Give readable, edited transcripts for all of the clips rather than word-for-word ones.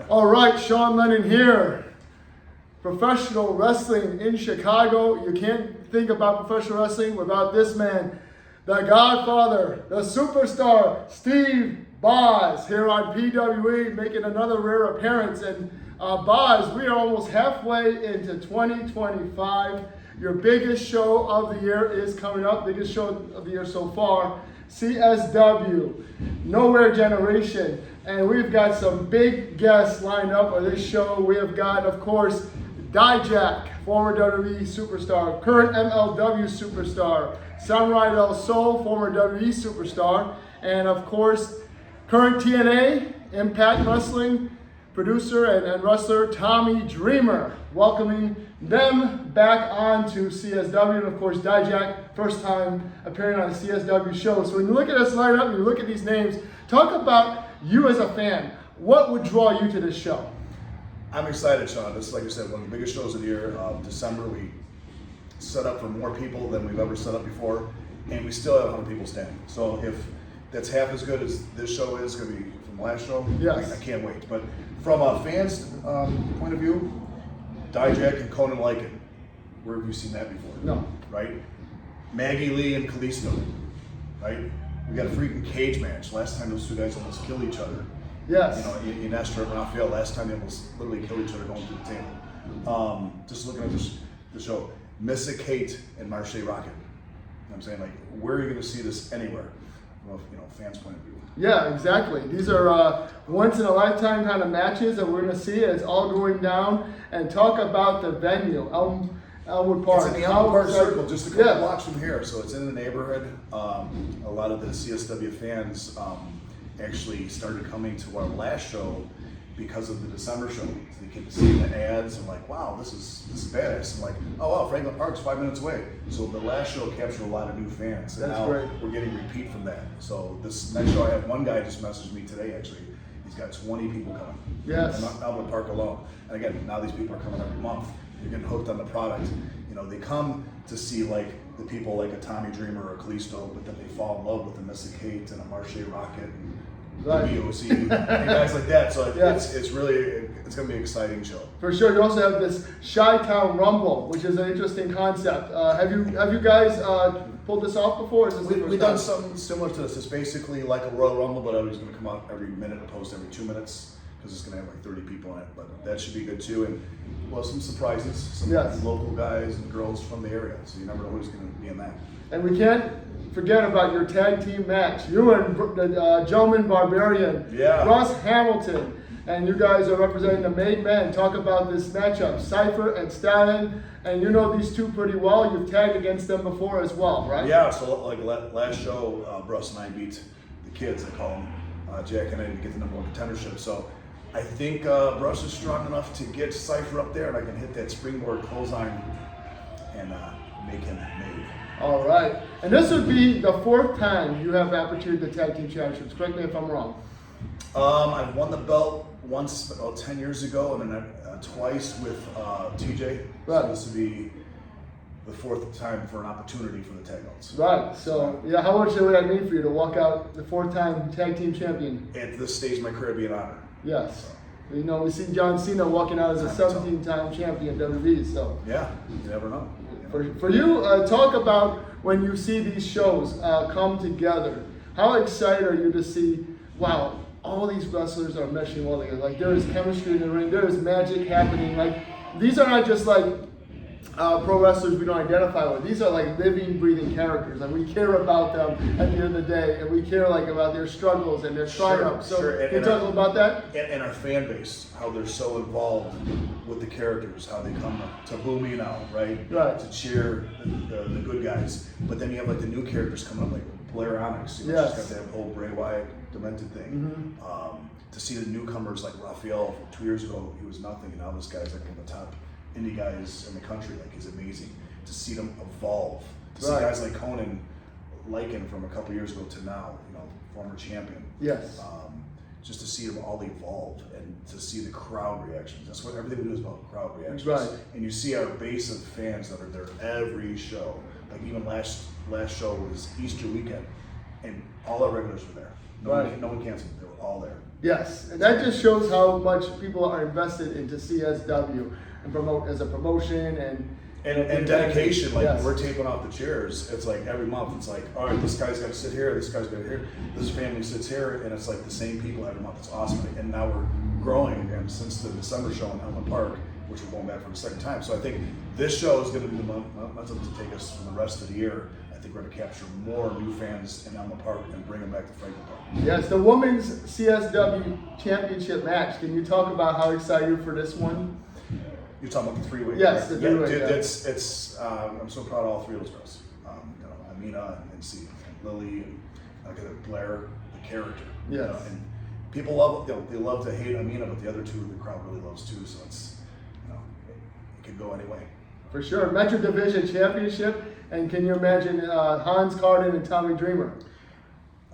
All right, Sean Lennon here. Professional wrestling in Chicago. You can't think about professional wrestling without this man, the Godfather, the Superstar, Steve Boz, here on PWE, making another rare appearance. And Boz, we are almost halfway into 2025. Your biggest show of the year is coming up, biggest show of the year so far, CSW Nowhere Generation. And we've got some big guests lined up for this show. We have got, of course, Dijak, former WWE Superstar, current MLW Superstar, Samurai Del Sol, former WWE Superstar, and of course, current TNA, Impact Wrestling producer and wrestler Tommy Dreamer, welcoming them back onto CSW. And of course, Dijak, first time appearing on a CSW show. So when you look at us line up and you look at these names, talk about you as a fan. What would draw you to this show? I'm excited, Sean. This is, like you said, one of the biggest shows of the year. December, we set up for more people than we've ever set up before, and we still have 100 people standing. So if that's half as good as this show is going to be from the last show, yes. I can't wait. But from a fan's point of view, Dijak and Conan Lycan, where have you seen that before? No. Right? Maggie Lee and Kalisto, right? We got a freaking cage match. Last time those two guys almost killed each other. Yes. You know, Inestra and Raphael, last time they almost literally killed each other going through the table. Just looking at the show, Missa Kate and Marche Rocket. You know what I'm saying? Like, where are you going to see this anywhere? From a fans' point of view. Yeah, exactly. These are once in a lifetime kind of matches that we're going to see. It's all going down. And talk about the venue, Elmwood Park. It's in the Elmwood Park Circle, just a couple blocks from here. So it's in the neighborhood. A lot of the CSW fans actually started coming to our last show because of the December show. So they kept seeing the ads and like, wow, this is badass. And like, oh wow, Franklin Park's 5 minutes away. So the last show captured a lot of new fans. And that's now great. We're getting repeat from that. So this next show, I have one guy just messaged me today actually. He's got 20 people coming. Yes. In Elmwood Park alone. And again, now these people are coming every month. You're getting hooked on the product. You know, they come to see like the people like a Tommy Dreamer or a Kalisto, but then they fall in love with a Missa Kate and a Marche Rocket and right. BOC and guys like that. So yes. it's going to be an exciting show. For sure. You also have this Shytown Rumble, which is an interesting concept. Have you guys pulled this off before? We've done something similar to this. It's basically like a Royal Rumble, but it's going to come out every minute opposed to every 2 minutes because it's going to have like 30 people in it. But that should be good too. And well, some surprises, some yes. local guys and girls from the area. So you never know who's going to be in that. And we can't forget about your tag team match. You and the Gentleman Barbarian, Bruss Hamilton, and you guys are representing the Made Men. Talk about this matchup, Cypher and Stallion, and you know these two pretty well. You've tagged against them before as well, right? Yeah, so like last show, Bruss and I beat the kids, I call them, Jack and I, to get the #1 contendership. So I think Bruss is strong enough to get Cypher up there, and I can hit that springboard clothesline and make him made. All right. And this would be the 4th time you have opportunity to tag team championships. Correct me if I'm wrong. I've won the belt once about 10 years ago, and then twice with TJ. Right. So this would be the 4th time for an opportunity for the tag belts. Right. So, yeah, how much would that mean for you to walk out the 4th time tag team champion? At this stage of my career, it'd be an honor. Yes. So. You know, we see John Cena walking out as a 17-time champion WWE. So. Yeah, you never know. For you, talk about when you see these shows come together. How excited are you to see, wow, all these wrestlers are meshing well together. Like, there is chemistry in the ring. There is magic happening. Like, these are not just like pro wrestlers we don't identify with. These are like living, breathing characters, and we care about them at the end of the day, and we care like about their struggles and their triumphs. So sure. can you talk about that? And our fan base, how they're so involved with the characters, how they come to boo me now, right? Right. To cheer the good guys. But then you have like the new characters coming up, like Blair Onyx. You know, yes. She's got that whole Bray Wyatt demented thing. Mm-hmm. To see the newcomers like Raphael 2 years ago, he was nothing, and now this guy's like one of the top indie guys in the country. Like, is amazing to see them evolve. To see guys like Conan Lycan from a couple years ago to now, you know, former champion. Yes. Just to see them all evolve and to see the crowd reactions. That's what everything we do is about, crowd reactions. Right. And you see our base of fans that are there every show. Like even last show was Easter weekend, and all our regulars were there. No one canceled. They were all there. Yes, and that just shows how much people are invested into CSW and promote as a promotion and dedication. Like yes. when we're taping off the chairs, it's like every month. It's like, all right, this guy's got to sit here, this guy's got to here, this family sits here, and it's like the same people every month. It's awesome, and now we're growing again since the December show in Elmwood Park, which we're going back for the second time. So I think this show is going to be the month to take us for the rest of the year. I think we're going to capture more new fans in Elmwood Park and bring them back to Franklin Park. Yes, the women's CSW championship match. Can you talk about how excited you're for this one? You're talking about the three-way? Yes, the three-way. Dude, Yeah. it's I'm so proud of all three of those girls. Aminah and Lily, and Blair, the character. Yes. And people love, they love to hate Aminah, but the other two the crowd really loves too. So it's, it could go any way. For sure, Metro Division Championship, and can you imagine Hans Carden and Tommy Dreamer?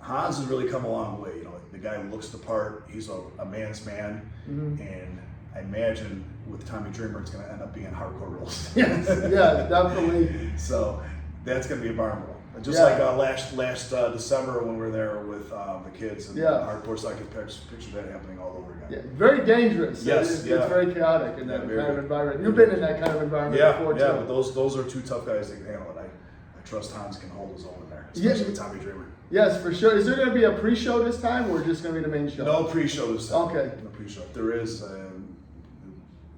Hans has really come a long way. The guy looks the part. He's a man's man, and I imagine with Tommy Dreamer, it's going to end up being hardcore rules. Yes, yeah, definitely. So that's going to be a barn brawl. Just Yeah. like last December when we were there with the kids and hardcore, so I could picture that happening all over again. Yeah, very dangerous. Yes, it's very chaotic in that kind of good. environment. You've been in that kind of environment before too. Yeah, but those are two tough guys that can handle it. I trust Hans can hold his own in there, especially with Tommy Dreamer. Yes, for sure. Is there going to be a pre-show this time, or just going to be the main show? No pre-show this time. Okay. No pre-show. If there is,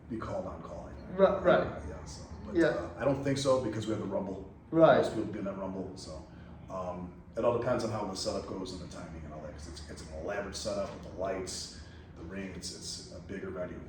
be called on calling. Right. Yeah. So, but, I don't think so because we have the Rumble. Right. Most people do that Rumble, so it all depends on how the setup goes and the timing and all that. Because it's an elaborate setup with the lights, the ring. It's a bigger venue.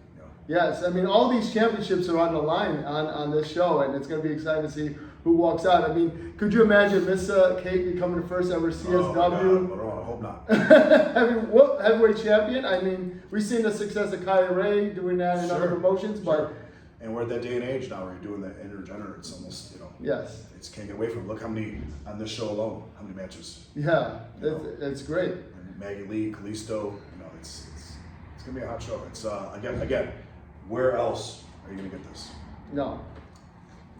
Yes, I mean all these championships are on the line on this show, and it's going to be exciting to see who walks out. I mean, could you imagine Miss Kate becoming the first ever CSW? Oh, I hope not. Heavyweight champion? I mean, we've seen the success of Kylie Ray doing that in other promotions, but and we're at that day and age now where you're doing that intergender. It's almost yes, it's can't get away from it. Look how many on this show alone, how many matches. Yeah, it's great. And Maggie Lee, Kalisto, it's gonna be a hot show. It's again, where else are you gonna get this? No,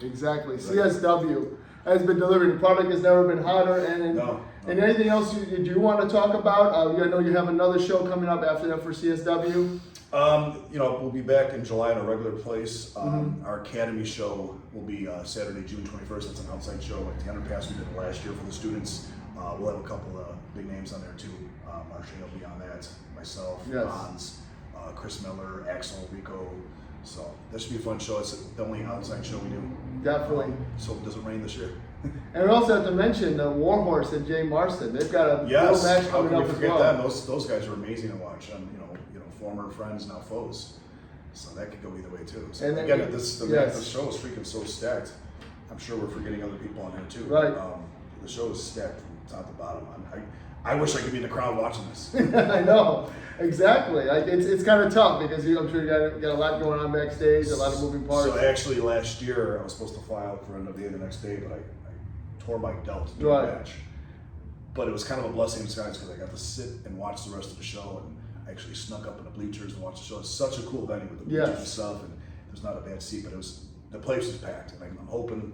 exactly. Right. CSW has been delivering. The product has never been hotter. And anything else you want to talk about? I know you have another show coming up after that for CSW. We'll be back in July in a regular place. Our Academy show will be Saturday, June 21st. It's an outside show like the Underpass we did last year for the students. We'll have a couple of big names on there too. Marcia will be on that. Myself, Hans, Chris Miller, Axel, Rico. So that should be a fun show. It's the only outside show we do. Definitely. So it doesn't rain this year. And we also have to mention the Warhorse and Jay Marston. They've got a real match coming up as well. Them? Those guys are amazing to watch. Former friends, now foes. So that could go either way too. So and again, the show is freaking so stacked. I'm sure we're forgetting other people on here too. Right. The show is stacked from top to bottom. I wish I could be in the crowd watching this. I know, exactly. It's kind of tough because I'm sure you got a lot going on backstage, a lot of moving parts. So actually, last year I was supposed to fly out for NWA the next day, but I tore my delt during the match. But it was kind of a blessing in disguise because I got to sit and watch the rest of the show, and I actually snuck up in the bleachers and watched the show. It's such a cool venue with the bleachers and stuff, and there's not a bad seat, but the place was packed, and I'm hoping.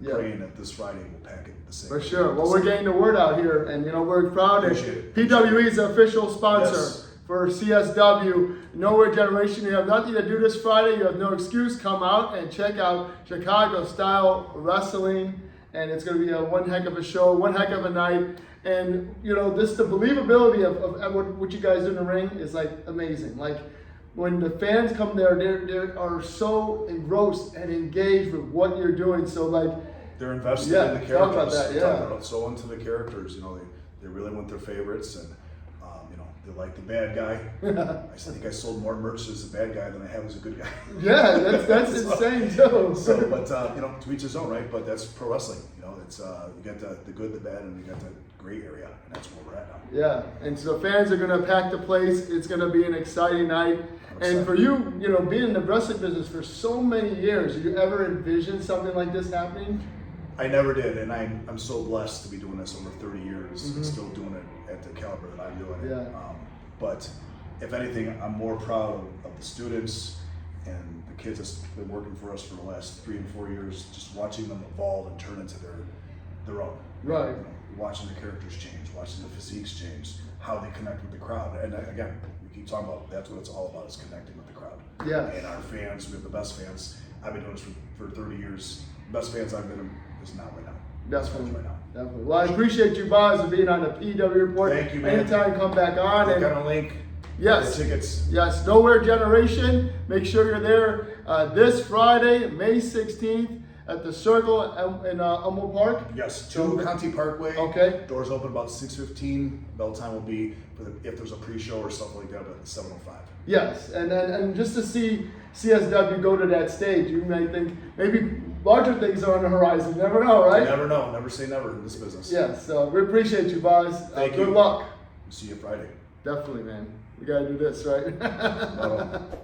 Praying that this Friday we'll pack it the same. For sure. Well, we're getting the word out here, and we're proud that PWE is the official sponsor for CSW Nowhere Generation. You have nothing to do this Friday. You have no excuse. Come out and check out Chicago style wrestling, and it's going to be one heck of a show, one heck of a night. And the believability of what you guys do in the ring is like amazing. Like when the fans come there, they are so engrossed and engaged with what you're doing. So like. They're invested in the characters. Talk about that, So into the characters, they really want their favorites, and they like the bad guy. I think I sold more merch as a bad guy than I have as a good guy. Yeah, that's insane too. But to each his own, right? But that's pro wrestling. It's you got the good, the bad, and you got the gray area, and that's where we're at now. Yeah, and so fans are gonna pack the place. It's gonna be an exciting night. And for you, being in the wrestling business for so many years, did you ever envision something like this happening? I never did, and I'm so blessed to be doing this over 30 years and still doing it at the caliber that I'm doing it. Yeah. But if anything, I'm more proud of the students and the kids that's been working for us for the last 3 and 4 years, just watching them evolve and turn into their own. Right. Watching the characters change, watching the physiques change, how they connect with the crowd. And again, we keep talking about, that's what it's all about, is connecting with the crowd. Yeah. And our fans, we have the best fans. I've been doing this for 30 years. Best fans I've been in is not right now. Definitely. Right now. Definitely. Well, I appreciate you guys for being on the PW Report. Thank you, man. Anytime, come back on. Click And on a link. yes, Get tickets. yes, Nowhere Generation. Make sure you're there this Friday, May 16th at the Circle in Elmwood Park. Yes, 2 Conti Parkway. Okay. Doors open about 6:15. Bell time will be for if there's a pre-show or something like that, at 7:05. Yes, and just to see CSW go to that stage, you may think maybe larger things are on the horizon. You never know, right? You never know. Never say never in this business. Yes, so we appreciate you, guys. Thank you. Good luck. See you Friday. Definitely, man. We gotta do this, right?